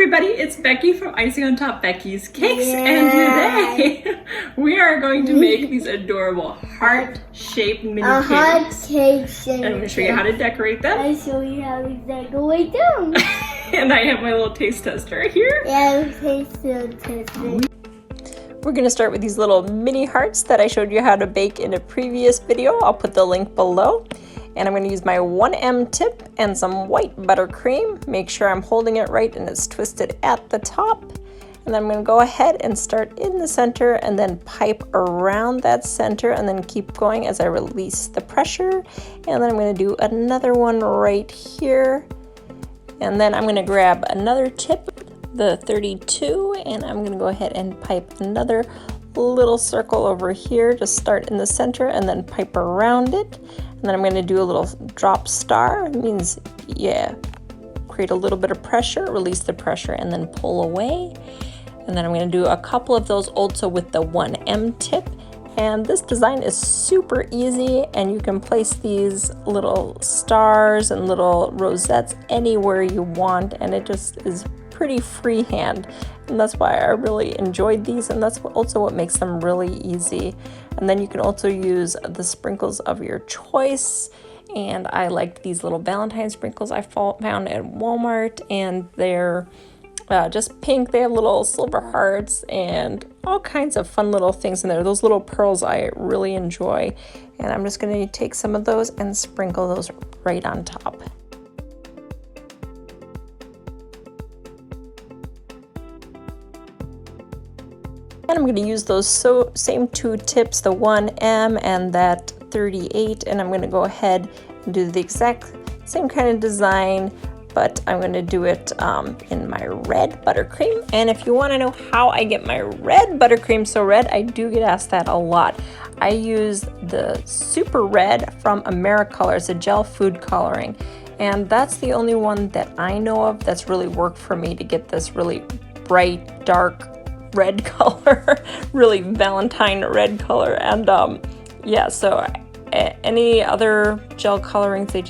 everybody, it's Becky from Icing on Top Becky's Cakes, and today we are going to make these adorable heart-shaped mini cakes. And I'm going to show you how to decorate them. I'll show you how to decorate them. And I have my little taste tester here. Yeah, taste tester. We're going to start with these little mini hearts that I showed you how to bake in a previous video. I'll put the link below. And I'm going to use my 1M tip and some white buttercream. Make sure I'm holding it right and it's twisted at the top. And then I'm going to go ahead and start in the center and then pipe around that center and then keep going as I release the pressure. And then I'm going to do another one right here. And then I'm going to grab another tip, the 32, and I'm going to go ahead and pipe another little circle over here to start in the center and then pipe around it. And then I'm going to do a little drop star. It means, create a little bit of pressure, release the pressure, and then pull away. And then I'm going to do a couple of those also with the 1M tip. And this design is super easy, and you can place these little stars and little rosettes anywhere you want, and it just is pretty freehand. And that's why I really enjoyed these, and that's also what makes them really easy. And then you can also use the sprinkles of your choice, and I liked these little Valentine sprinkles I found at Walmart, and they're just pink. They have little silver hearts and all kinds of fun little things in there. Those little pearls I really enjoy, and I'm just going to take some of those and sprinkle those right on top. And I'm going to use those same two tips, the 1M and that 38, and I'm going to go ahead and do the exact same kind of design, but I'm going to do it in my red buttercream. And if you want to know how I get my red buttercream so red, I do get asked that a lot. I use the Super Red from AmeriColor. It's a gel food coloring, and that's the only one that I know of that's really worked for me to get this really bright, dark red color, really Valentine red color. And so any other gel colorings, they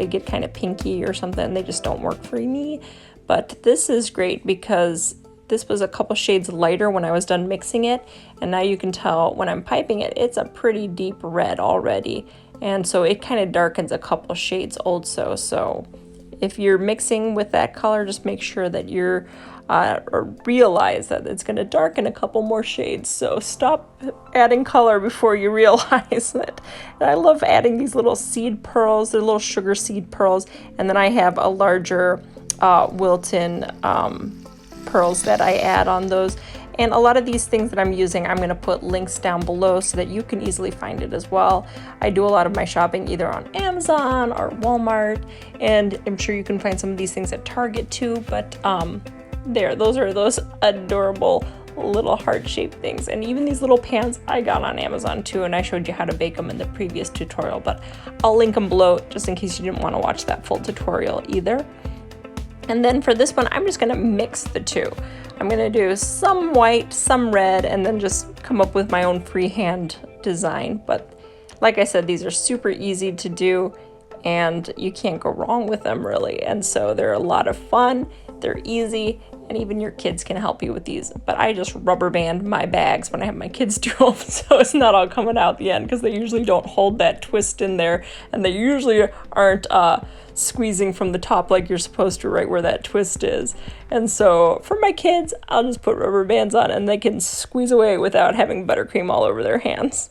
get kind of pinky or something. They just don't work for me. But this is great because this was a couple shades lighter when I was done mixing it, and now you can tell when I'm piping it, it's a pretty deep red already, and so it kind of darkens a couple shades also. So if you're mixing with that color, just make sure that you're or realize that it's going to darken a couple more shades. So stop adding color before you realize it. And I love adding these little seed pearls. They're little sugar seed pearls. And then I have a larger Wilton pearls that I add on those. And a lot of these things that I'm using, I'm going to put links down below so that you can easily find it as well. I do a lot of my shopping either on Amazon or Walmart, and I'm sure you can find some of these things at Target too, but those are those adorable little heart-shaped things. And even these little pans I got on Amazon too, and I showed you how to bake them in the previous tutorial, but I'll link them below just in case you didn't want to watch that full tutorial either. And then for this one, I'm just going to mix the two. I'm going to do some white, some red, and then just come up with my own freehand design. But like I said, these are super easy to do, and you can't go wrong with them really. And so they're a lot of fun, they're easy, and even your kids can help you with these. But I just rubber band my bags when I have my kids do them, so it's not all coming out the end, because they usually don't hold that twist in there, and they usually aren't squeezing from the top like you're supposed to, right where that twist is. And so for my kids, I'll just put rubber bands on and they can squeeze away without having buttercream all over their hands.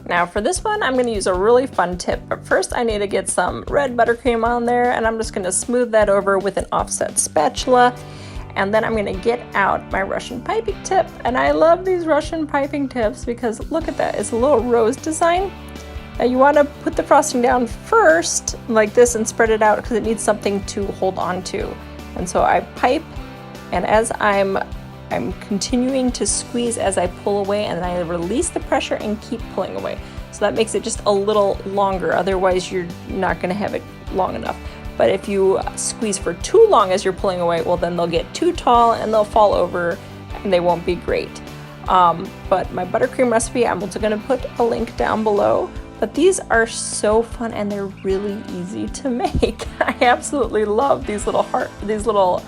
Now for this one, I'm going to use a really fun tip, but first I need to get some red buttercream on there, and I'm just going to smooth that over with an offset spatula. And then I'm going to get out my Russian piping tip, and I love these Russian piping tips because look at that, it's a little rose design. Now you want to put the frosting down first like this and spread it out because it needs something to hold on to. And so I pipe, and as I'm continuing to squeeze as I pull away, and then I release the pressure and keep pulling away. So that makes it just a little longer, otherwise you're not going to have it long enough. But if you squeeze for too long as you're pulling away, well then they'll get too tall and they'll fall over and they won't be great. But my buttercream recipe, I'm also going to put a link down below But these are so fun and they're really easy to make. I absolutely love these little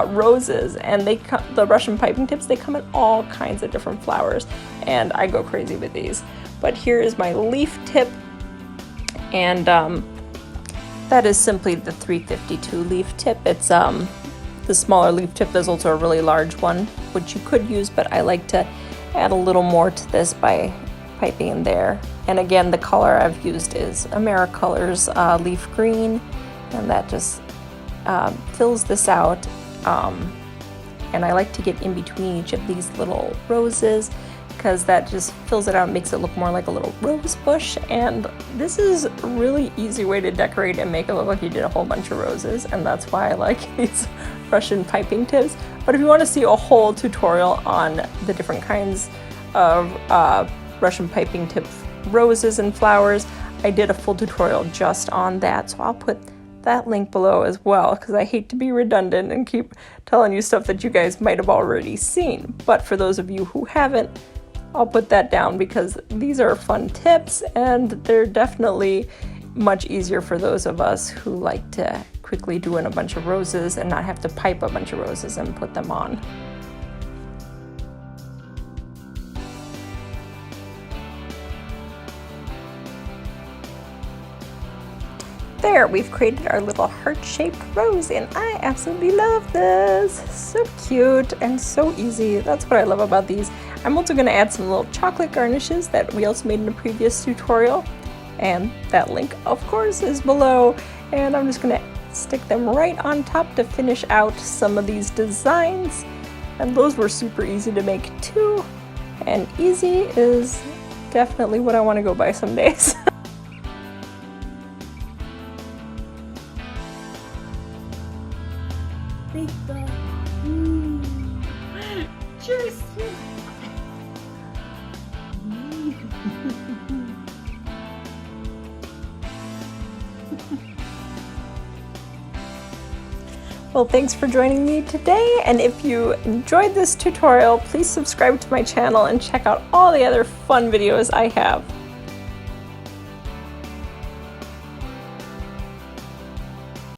roses, and the Russian piping tips, they come in all kinds of different flowers, and I go crazy with these. But here is my leaf tip, and that is simply the 352 leaf tip. It's the smaller leaf tip. There's also a really large one which you could use, but I like to add a little more to this by piping in there. And again, the color I've used is AmeriColors leaf green, and that just fills this out. And I like to get in between each of these little roses because that just fills it out and makes it look more like a little rose bush. And this is a really easy way to decorate and make it look like you did a whole bunch of roses, and that's why I like these Russian piping tips. But if you want to see a whole tutorial on the different kinds of Russian piping tip roses and flowers, I did a full tutorial just on that, so I'll put that link below as well, because I hate to be redundant and keep telling you stuff that you guys might have already seen. But for those of you who haven't, I'll put that down because these are fun tips, and they're definitely much easier for those of us who like to quickly do in a bunch of roses and not have to pipe a bunch of roses and put them on. There, we've created our little heart-shaped rose, and I absolutely love this. So cute and so easy. That's what I love about these. I'm also going to add some little chocolate garnishes that we also made in a previous tutorial, and that link, of course, is below. And I'm just going to stick them right on top to finish out some of these designs. And those were super easy to make too. And easy is definitely what I want to go by some days. Cheers! Well, thanks for joining me today, and if you enjoyed this tutorial, please subscribe to my channel and check out all the other fun videos I have.